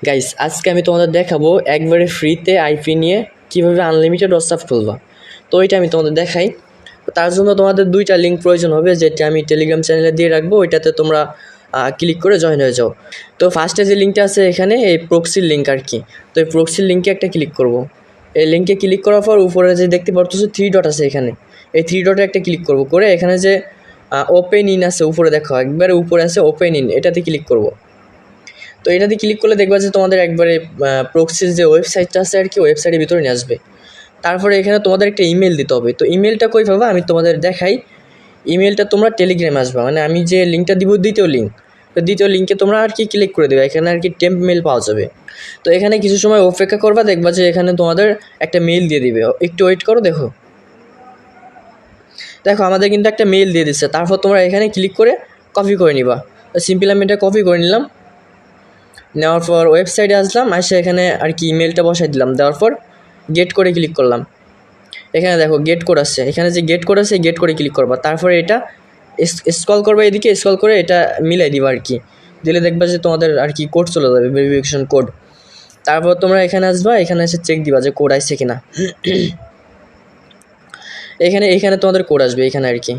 Guys, আজকে আমি তোমাদের দেখাবো একবারে ফ্রিতে আইপি নিয়ে কীভাবে আনলিমিটেড হোয়াটসঅ্যাপ খুলবা। তো ওইটা আমি তোমাদের দেখাই। তার জন্য তোমাদের দুইটা লিঙ্ক প্রয়োজন হবে, যেটা আমি টেলিগ্রাম চ্যানেলে দিয়ে রাখবো। ওইটাতে তোমরা ক্লিক করে জয়েন হয়ে যাও। তো ফার্স্টে যে লিঙ্কটা আছে এখানে, এই প্রক্সির লিঙ্ক আর কি। তো এই প্রক্সির লিঙ্কে একটা ক্লিক করব। এই লিঙ্কে ক্লিক করার পর উপরে যে দেখতে পাচ্ছ 3 ডট আছে এখানে, এই 3 ডটে একটা ক্লিক করব। করে এখানে যে ওপেন ইন আছে উপরে, দেখো একবারে উপরে আছে ওপেন ইন, এটাতে ক্লিক করব। তো এটাতে ক্লিক করলে দেখবা যে তোমাদের একবারে প্রক্সির যে ওয়েবসাইটটা আছে আর কি, ওয়েবসাইটের ভিতরে নিয়ে আসবে। তারপরে এখানে তোমাদের একটা ইমেল দিতে হবে। তো ইমেলটা কই পাবা আমি তোমাদের দেখাই। ইমেলটা তোমরা টেলিগ্রামে আসবা, মানে আমি যে লিঙ্কটা দিব দ্বিতীয় লিঙ্ক, তো দ্বিতীয় লিঙ্কে তোমরা আর কি ক্লিক করে দেবে। এখানে আর কি টেম্প মেল পাওয়া যাবে। তো এখানে কিছু সময় অপেক্ষা করবা, দেখবা যে এখানে তোমাদের একটা মেল দিয়ে দিবে। একটু ওয়েট করো, দেখো দেখো আমাদের কিন্তু একটা মেল দিয়ে দিচ্ছে। তারপর তোমরা এখানে ক্লিক করে কপি করে নিবা। সিম্পল আমি এটা কপি করে নিলাম। নেওয়ার পর ওয়েবসাইটে আসলাম, এসে এখানে আর কি ইমেলটা বসাই দিলাম। দেওয়ার পর গেট করে ক্লিক করলাম। এখানে দেখো গেট কোড আসছে, এখানে যে গেট কোড আছে গেট করে ক্লিক করবা। তারপরে এটা স্ক্রল করবা, এদিকে স্ক্রল করে এটা মিলাই দিবা আর কি। দিলে দেখবা যে তোমাদের আর কি কোড চলে যাবে, ভেরিফিকেশন কোড। তারপর তোমরা এখানে আসবা, এখানে এসে চেক দিবা যে কোড আসছে কিনা। এখানে তোমাদের কোড আসবে, এখানে আর কি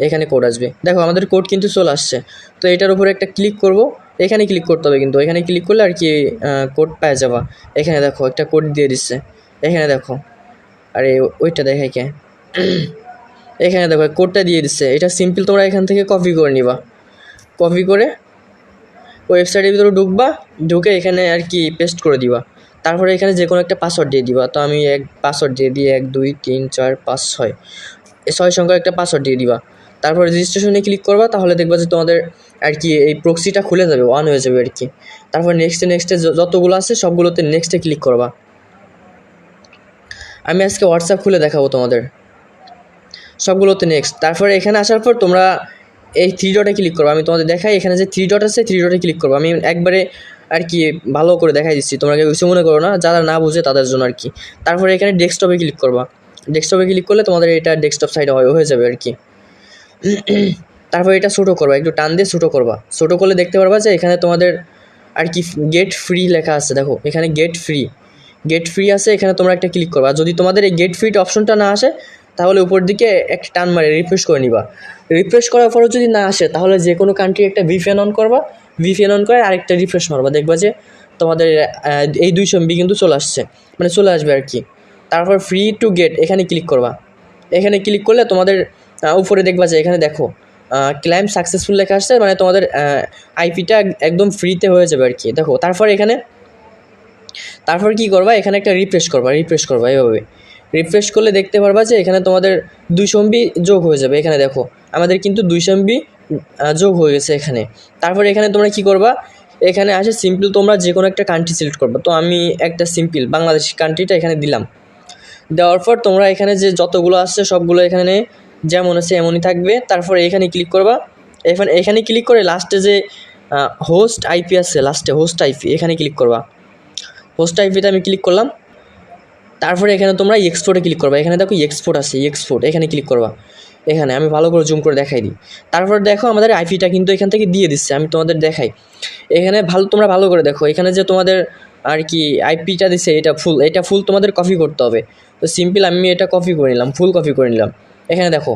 এখানে কোড আসবে। দেখো আমাদের কোড কিন্তু চলে আসছে। তো এটার উপরে একটা ক্লিক করব, এখানে ক্লিক করতে হবে কিন্তু। এখানে ক্লিক করলে আর কি কোড পেয়ে যাবা। এখানে দেখো একটা কোড দিয়ে দিচ্ছে, এখানে দেখো। আরে ওইটা দেখাই কে, এখানে দেখো কোডটা দিয়ে দিচ্ছে। এটা সিম্পল তোমরা এখান থেকে কপি করে নিবা। কপি করে ওয়েবসাইটের ভিতরে ঢুকবা, ঢুকে এখানে আর কি পেস্ট করে দিবা। তারপরে এখানে যে কোনো একটা পাসওয়ার্ড দিয়ে দিবা। তো আমি পাসওয়ার্ড দিয়ে দিই 1 2 3 4 5 6, এই 6 সংখ্যার একটা পাসওয়ার্ড দিয়ে দিবা। তারপরে রেজিস্ট্রেশনে ক্লিক করবা, তাহলে দেখবা যে তোমাদের আর কি এই প্রক্সিটা খুলে যাবে, অন হয়ে যাবে আর কি। তারপর নেক্সটে যতগুলো আছে সবগুলোতে নেক্সটে ক্লিক করবা। আমি আজকে হোয়াটসঅ্যাপ খুলে দেখাবো তোমাদের সবগুলোতে নেক্সট। তারপরে এখানে আসার পর তোমরা এই 3 ডটে ক্লিক করবো। আমি তোমাদের দেখাই, এখানে যে 3 ডট আছে 3 ডটে ক্লিক করবো। আমি একবারে আর কি ভালো করে দেখাই দিচ্ছি, তোমরা কেউ কিছু মনে করো না, যারা না বুঝে তাদের জন্য আর কি। তারপরে এখানে ডেস্কটপে ক্লিক করবা। ডেস্কটপে ক্লিক করলে তোমাদের এটা ডেস্কটপ সাইডে হয়ে যাবে আর কি। তারপর এটা ছোটো করবা, একটু টান দিয়ে ছোটো করবা। ছোটো করলে দেখতে পারবা যে এখানে তোমাদের আর কি গেট ফ্রি লেখা আছে। দেখো এখানে গেট ফ্রি আছে, এখানে তোমরা একটা ক্লিক করবা। যদি তোমাদের এই গেট ফ্রিট অপশনটা না আসে, তাহলে উপর দিকে একটা টান মারে রিফ্রেশ করে নিবা। রিফ্রেশ করার পরও যদি না আসে, তাহলে যে কোনো কান্ট্রি একটা ভিপিএন অন করবা। ভিপিএন অন করে আরেকটা রিফ্রেশ মারবা, দেখবা যে তোমাদের এই 200 MB কিন্তু চলে আসছে, মানে চলে আসবে আর কি। তারপর ফ্রি টু গেট এখানে ক্লিক করবা। এখানে ক্লিক করলে তোমাদের উপরে দেখবা যে এখানে দেখো ক্লাইম সাকসেসফুল লেখা আসছে, মানে তোমাদের আইপিটা একদম ফ্রিতে হয়ে যাবে আর কি। দেখো তারপর কী করবা, এখানে একটা রিফ্রেশ করবা এইভাবে। রিফ্রেশ করলে দেখতে পারবা যে এখানে তোমাদের 200 MB যোগ হয়ে যাবে। এখানে দেখো আমাদের কিন্তু 200 MB যোগ হয়ে গেছে এখানে। তারপর এখানে তোমরা কী করবা, এখানে আসে সিম্পল তোমরা যে কোনো একটা কান্ট্রি সিলেক্ট করবা। তো আমি একটা সিম্পল বাংলাদেশ কান্ট্রিটা এখানে দিলাম। দেওয়ার পর তোমরা এখানে যে যতগুলো আসছে সবগুলো এখানে যেমন আছে এমনই থাকবে। তারপরে এখানে ক্লিক করবা। এখানে ক্লিক করে লাস্টে যে হোস্ট আইপি আছে, লাস্টে হোস্ট আইপি এখানে ক্লিক করবা। হোস্ট আইপিতে আমি ক্লিক করলাম। তারপরে এখানে তোমরা এক্সপোর্টে ক্লিক করবা। এখানে দেখো এক্সপোর্ট আছে, এক্সপোর্ট এখানে ক্লিক করবা। এখানে আমি ভালো করে জুম করে দেখাই দিই। তারপর দেখো আমাদের আইপিটা কিন্তু এখান থেকে দিয়ে দিচ্ছে, আমি তোমাদের দেখাই। এখানে তোমরা ভালো করে দেখো, এখানে যে তোমাদের আর কি আইপিটা দিচ্ছে এটা ফুল তোমাদের কপি করতে হবে। তো সিম্পল আমি এটা কপি করে নিলাম, ফুল কপি করে নিলাম। এখানে দেখো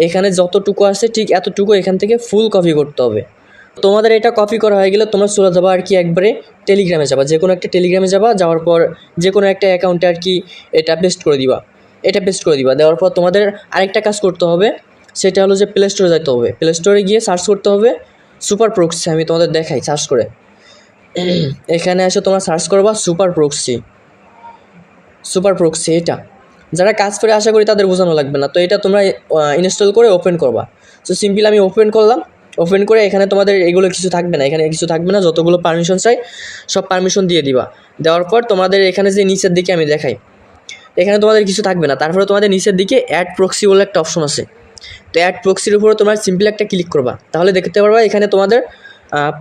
এখানে যতটুকু আছে ঠিক এতটুকু এখান থেকে ফুল কপি করতে হবে। তোমাদের এটা কপি করা হয়ে গেলে তোমরা চলে যাবা আর কি একবারে টেলিগ্রামে যাবা, যে কোনো একটা টেলিগ্রামে যাবা। যাওয়ার পর যে কোনো একটা অ্যাকাউন্টে আর কি এটা পেস্ট করে দিবা। দেওয়ার পর তোমাদের আরেকটা কাজ করতে হবে, সেটা হলো যে প্লে স্টোরে যেতে হবে। প্লে স্টোরে গিয়ে সার্চ করতে হবে সুপার প্রক্সি। আমি তোমাদের দেখাই সার্চ করে। এখানে এসে তোমরা সার্চ করবা সুপার প্রক্সি। এটা যারা কাজ করে আশা করি তাদের বোঝানো লাগবে না। তো এটা তোমরা ইনস্টল করে ওপেন করবা। সো সিম্পল আমি ওপেন করলাম। ওপেন করে এখানে তোমাদের এগুলো কিছু থাকবে না, যতগুলো পারমিশন চাই সব পারমিশন দিয়ে দিবা। দেওয়ার পর তোমাদের এখানে যে নিচের দিকে আমি দেখাই, এখানে তোমাদের কিছু থাকবে না। তারপরে তোমাদের নিচের দিকে অ্যাড প্রক্সি বলে একটা অপশন আছে। তো অ্যাড প্রক্সির উপরে তোমরা সিম্পল একটা ক্লিক করবা, তাহলে দেখতে পারবা এখানে তোমাদের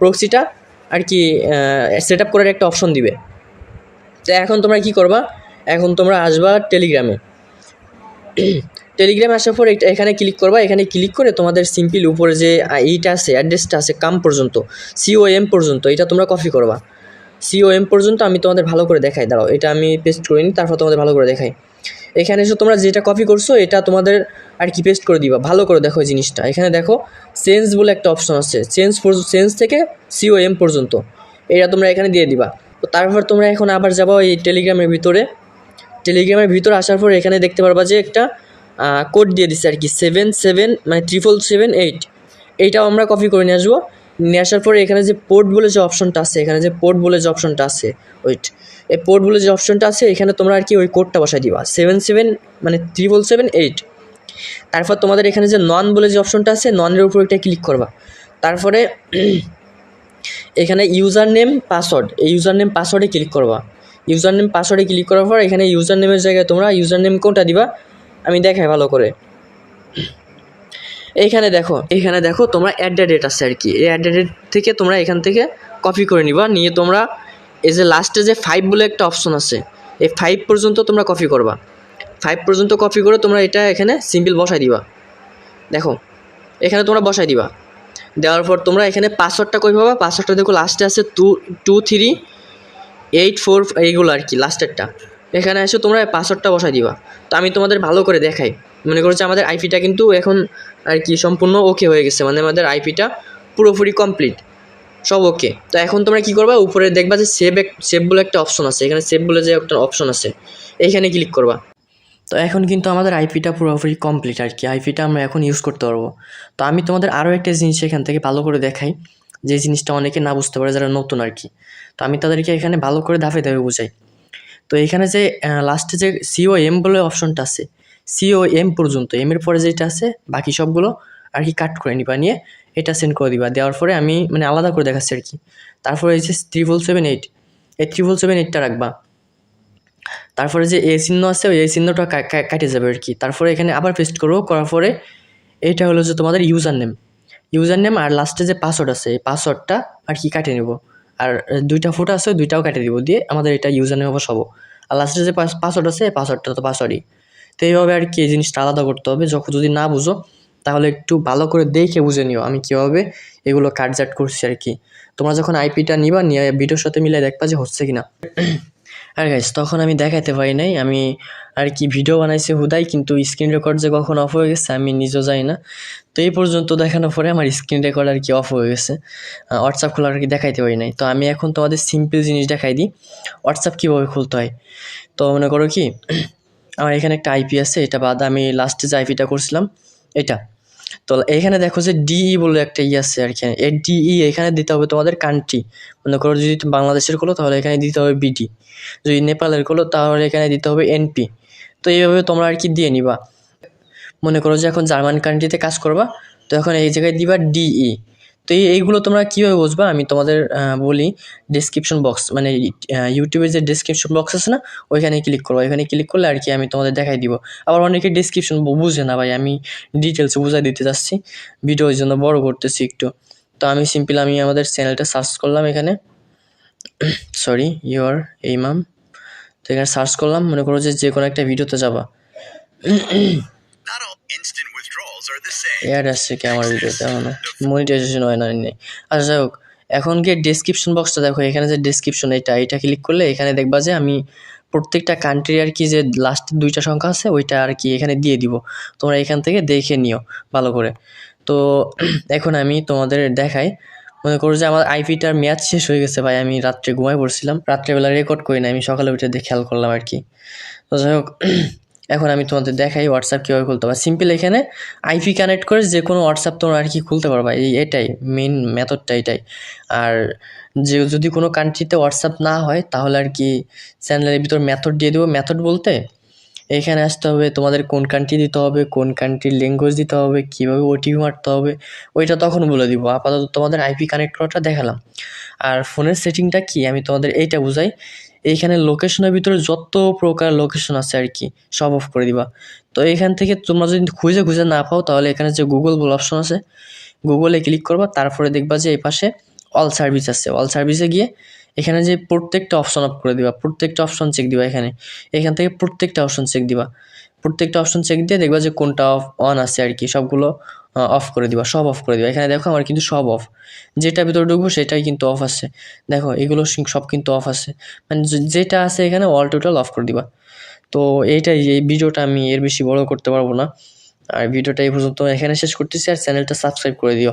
প্রক্সিটা আর কি সেট আপ করার একটা অপশন দিবে। তো এখন তোমরা কী করবা, এখন তোমরা আসবা টেলিগ্রামে আসার পর এখানে ক্লিক করবা। এখানে ক্লিক করে তোমাদের সিম্পল উপরে যে এইটা আছে অ্যাড্রেসটা আছে COM পর্যন্ত, এটা তোমরা কপি করবা। COM পর্যন্ত আমি তোমাদের ভালো করে দেখাই। দাঁড়াও, এটা আমি পেস্ট করে নিই, তারপর তোমাদের ভালো করে দেখাই। এখানে এসে তোমরা যেটা কপি করছো এটা তোমাদের আর কি পেস্ট করে দিবা। ভালো করে দেখো এই জিনিসটা। এখানে দেখো চেঞ্জ বলে একটা অপশন আছে, চেঞ্জ থেকে COM পর্যন্ত, এটা তোমরা এখানে দিয়ে দিবা। তো তারপর তোমরা এখন আবার যাবো এই টেলিগ্রামের ভিতরে আসার পর এখানে দেখতে পারবা যে একটা কোড দিয়ে দিচ্ছে আর কি, 77 মানে 7778। এইটাও আমরা কপি করে নিয়ে আসবো। নিয়ে আসার পরে এখানে যে পোর্ট বলে যে অপশনটা আছে, ওয়েট, এই পোর্ট বলে যে অপশনটা আছে এখানে তোমরা আর কি ওই কোডটা বসাই দিবা, 77 মানে 7778। তারপর তোমাদের এখানে যে নন বলে যে অপশনটা আছে, ননের উপর একটা ক্লিক করবা। তারপরে এখানে ইউজার নেম পাসওয়ার্ডে ক্লিক করবা। ক্লিক করার পর এখানে ইউজার নেমের জায়গায় তোমরা ইউজার নেম কোনটা দিবা আমি দেখাই ভালো করে। এখানে দেখো তোমরা @@ আছে আর কি, এই @@ থেকে তোমরা এখান থেকে কপি করে নিবা। নিয়ে তোমরা এই যে লাস্টে যে 5 বলে একটা অপশন আছে, এই 5 পর্যন্ত তোমরা কপি করবা। 5 পর্যন্ত কপি করে তোমরা এটা এখানে সিম্পল বসাই দিবা। দেখো এখানে তোমরা বসাই দিবা। দেওয়ার পর তোমরা এখানে পাসওয়ার্ডটা কই পাবা, পাসওয়ার্ডটা দেখো লাস্টে আছে 22384 এইগুলো আর কি লাস্টেরটা। এখানে এসে তোমরা পাসওয়ার্ডটা বসাই দিবা। তো আমি তোমাদের ভালো করে দেখাই। মনে করো যে আমাদের আইপিটা কিন্তু এখন আর কি সম্পূর্ণ ওকে হয়ে গেছে, মানে আমাদের আইপিটা পুরোপুরি কমপ্লিট, সব ওকে। তো এখন তোমরা কী করবা, উপরে দেখবা যে সেভ বলে একটা অপশন আছে, এখানে সেভ বলে যে একটা অপশন আছে এইখানে ক্লিক করবা। তো এখন কিন্তু আমাদের আইপিটা পুরোপুরি কমপ্লিট আর কি, আইপিটা আমরা এখন ইউজ করতে পারবো। তো আমি তোমাদের আরও একটা জিনিস এখান থেকে ভালো করে দেখাই, যে জিনিসটা অনেকে না বুঝতে পারে যারা নতুন আর কি। তো আমি তাদেরকে এখানে ভালো করে ধাপে বোঝাই। তো এখানে যে লাস্টে যে COM বলে অপশনটা আছে, COM পর্যন্ত, এর পরে যেটা আছে বাকি সবগুলো আর কি কাট করে নিবা, নিয়ে এটা সেন্ড করে দিবা। দেওয়ার পরে আমি মানে আলাদা করে দেখাচ্ছি আর কি। তারপরে এই যে 7778, এই 7778টা রাখবা। তারপরে যে এ চিহ্ন আছে ওই এই চিহ্নটা কাটে যাবে আর কি। তারপরে এখানে আবার পেস্ট করবো, করার পরে এইটা হলো যে তোমাদের ইউজার নেম আর লাস্টে যে পাসওয়ার্ড আছে এই পাসওয়ার্ডটা আর কি কাটে নেব। আর দুইটা ফোটো আছে দুইটাও কাটে দিব, দিয়ে আমাদের এটা ইউজার নেম বসাবো। আর লাস্টে যে পাসওয়ার্ড আছে এই পাসওয়ার্ডটা তো পাসওয়ার্ডই। তো এইভাবে আর কি এই জিনিসটা আলাদা করতে হবে। যখন যদি না বুঝো তাহলে একটু ভালো করে দেখে বুঝে নিও আমি কীভাবে এগুলো কাটজাট করছি আর কি। তোমরা যখন আইপিটা নিবা নিয়ে ভিডিওর সাথে মিলে দেখবা যে হচ্ছে কিনা। আর গাইস তখন আমি দেখাতে পারি নাই, আমি আর কি ভিডিও বানাইছি হুদাই, কিন্তু স্ক্রিন রেকর্ড যে কখন অফ হয়ে গেছে আমি নিজেও জানি না। তো এই পর্যন্ত দেখানোর পরে আমার স্ক্রিন রেকর্ড আর কি অফ হয়ে গেছে, হোয়াটসঅ্যাপ খোলা আর কি দেখাইতে পারি নাই। তো আমি এখন তোমাদের সিম্পল জিনিস দেখাই দিই হোয়াটসঅ্যাপ কীভাবে খুলতে হয়। তো মনে করো কি আমার এখানে একটা আইপি আছে, এটা বাদ আমি লাস্টে যে আইপিটা করছিলাম এটা। তো এখানে দেখো যে ডিই বলে একটা আছে আর কি, এই ডিই এখানে দিতে হবে তোমাদের কান্ট্রি। মনে করো যদি বাংলাদেশের খোলো তাহলে এখানে দিতে হবে বিডি, যদি নেপালের খোলো তাহলে এখানে দিতে হবে এনপি। তো এইভাবে তোমরা আর কি দিয়ে নিবা। মনে করো যে এখন জার্মান কান্ট্রিতে কাজ করবা, তো এখন এই জায়গায় দিবা ডিই। তো এইগুলো তোমরা কীভাবে বুঝবা আমি তোমাদের বলি। ডেসক্রিপশন বক্স মানে ইউটিউবের যে ডেসক্রিপশন বক্স আছে না, ওইখানে ক্লিক করবো। ওইখানে ক্লিক করলে আর কি আমি তোমাদের দেখাই দিব। আবার অনেকে ডেসক্রিপশন বুঝে না ভাই, আমি ডিটেলসে বুঝাই দিতে যাচ্ছি, ভিডিওর জন্য বড় করতেছি একটু। তো আমি আমি আমাদের চ্যানেলটা সার্চ করলাম এখানে, সরি ইউর ইমাম। তো এখানে সার্চ করলাম, মনে করো যে কোনো একটা ভিডিওতে যাবা। আসছে কি আমার ভিডিওতে এখনো মনিটাইজেশন হয় না নেই। আচ্ছা যাই হোক, এখন গিয়ে ডেসক্রিপশন বক্সটা দেখো, এখানে যে ডেসক্রিপশন এটা ক্লিক করলে এখানে দেখবা যে আমি প্রত্যেকটা কান্ট্রি আর কি যে লাস্টের দুইটা সংখ্যা আছে ওইটা আর কি এখানে দিয়ে দিব। তোমরা এখান থেকে দেখে নিও ভালো করে। তো এখন আমি তোমাদের দেখাই, মনে করো যে আমার আইপিটার ম্যাচ শেষ হয়ে গেছে ভাই, আমি রাত্রে ঘুমাই পড়ছিলাম, রাত্রেবেলা রেকর্ড করি না, আমি সকালে উঠে খেয়াল করলাম আর কি। তো যাই হোক এখন আমি তোমাদের দেখাই হোয়াটসঅ্যাপ কীভাবে খুলতে পারবে। সিম্পল এখানে আইপি কানেক্ট করে যে কোনো হোয়াটসঅ্যাপ তোমরা আর কি খুলতে পারবা, এটাই মেন মেথডটা এটাই। আর যদি কোনো কান্ট্রিতে হোয়াটসঅ্যাপ না হয় তাহলে আর কি চ্যানেলের ভিতর মেথড দিয়ে দেবো। মেথড বলতে এখানে আসতে হবে, তোমাদের কোন কান্ট্রি দিতে হবে, কোন কান্ট্রির ল্যাঙ্গুয়েজ দিতে হবে, কীভাবে ওটিপি মারতে হবে ওইটা তখন বলে দিব। আপাতত তোমাদের আইপি কানেক্ট করাটা দেখালাম। আর ফোনের সেটিংটা কি আমি তোমাদের এইটা বুঝাই। এইখানে লোকেশনের ভিতরে যত প্রকার লোকেশন আছে আর কি সব অফ করে দিবা। তো এখান থেকে তোমরা যদি খুঁজে না পাও তাহলে এখানে যে গুগল বলে অপশন আছে, গুগলে ক্লিক করবা। তারপরে দেখবা যে এই পাশে অল সার্ভিস আছে, অল সার্ভিসে গিয়ে এখানে যে প্রত্যেকটা অপশন অফ করে দিবা, প্রত্যেকটা অপশন চেক দিবা। এখান থেকে প্রত্যেকটা অপশন চেক দিবা। প্রত্যেকটা অপশন চেক দিয়ে দেখবা যে কোনটা অন আছে আর কি, সবগুলো অফ করে দিবা, সব অফ করে দিবা। এখানে দেখো আমার কিন্তু সব অফ, যেটা ভিতরে ঢুকবো সেটাই কিন্তু অফ আছে। দেখো এগুলো সব কিন্তু অফ আছে, মানে যেটা আছে এখানে অল টোটাল অফ করে দিবা। তো এইটাই, এই ভিডিওটা আমি এর বেশি বড় করতে পারবো না, আর ভিডিওটা এই পর্যন্ত এখানে শেষ করতেছি। আর চ্যানেলটা সাবস্ক্রাইব করে দিও।